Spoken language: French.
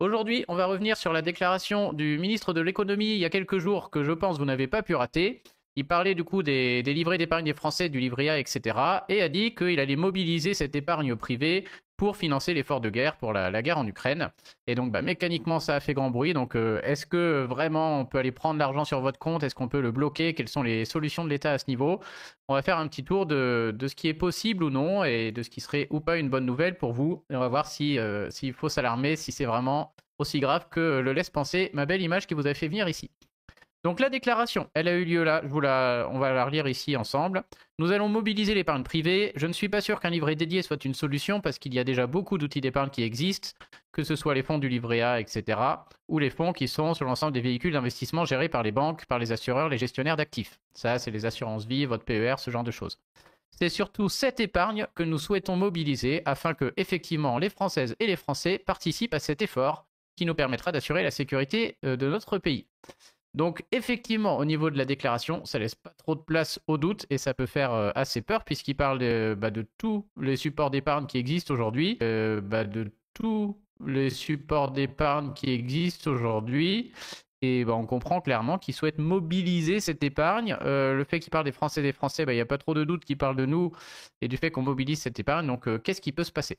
Aujourd'hui, on va revenir sur la déclaration du ministre de l'économie il y a quelques jours que je pense vous n'avez pas pu rater. Il parlait du coup des livrets d'épargne des Français, du livret A, etc. Et a dit qu'il allait mobiliser cette épargne privée pour financer l'effort de guerre pour la guerre en Ukraine. Et donc mécaniquement ça a fait grand bruit. Donc est-ce que vraiment on peut aller prendre l'argent sur votre compte? Est-ce qu'on peut le bloquer? Quelles sont les solutions de l'État à ce niveau? On va faire un petit tour de ce qui est possible ou non et de ce qui serait ou pas une bonne nouvelle pour vous. Et on va voir si, s'il faut s'alarmer, si c'est vraiment aussi grave que le laisse penser ma belle image qui vous a fait venir ici. Donc la déclaration, elle a eu lieu là, on va la relire ici ensemble. Nous allons mobiliser l'épargne privée. Je ne suis pas sûr qu'un livret dédié soit une solution parce qu'il y a déjà beaucoup d'outils d'épargne qui existent, que ce soit les fonds du livret A, etc., ou les fonds qui sont sur l'ensemble des véhicules d'investissement gérés par les banques, par les assureurs, les gestionnaires d'actifs. Ça, c'est les assurances vie, votre PER, ce genre de choses. C'est surtout cette épargne que nous souhaitons mobiliser afin que, effectivement, les Françaises et les Français participent à cet effort qui nous permettra d'assurer la sécurité de notre pays. Donc effectivement, au niveau de la déclaration, ça laisse pas trop de place au doute et ça peut faire assez peur puisqu'il parle de tous les supports d'épargne qui existent aujourd'hui, de tous les supports d'épargne qui existent aujourd'hui. Et on comprend clairement qu'il souhaite mobiliser cette épargne. Le fait qu'il parle des Français, il n'y a pas trop de doute qu'il parle de nous et du fait qu'on mobilise cette épargne. Donc qu'est-ce qui peut se passer?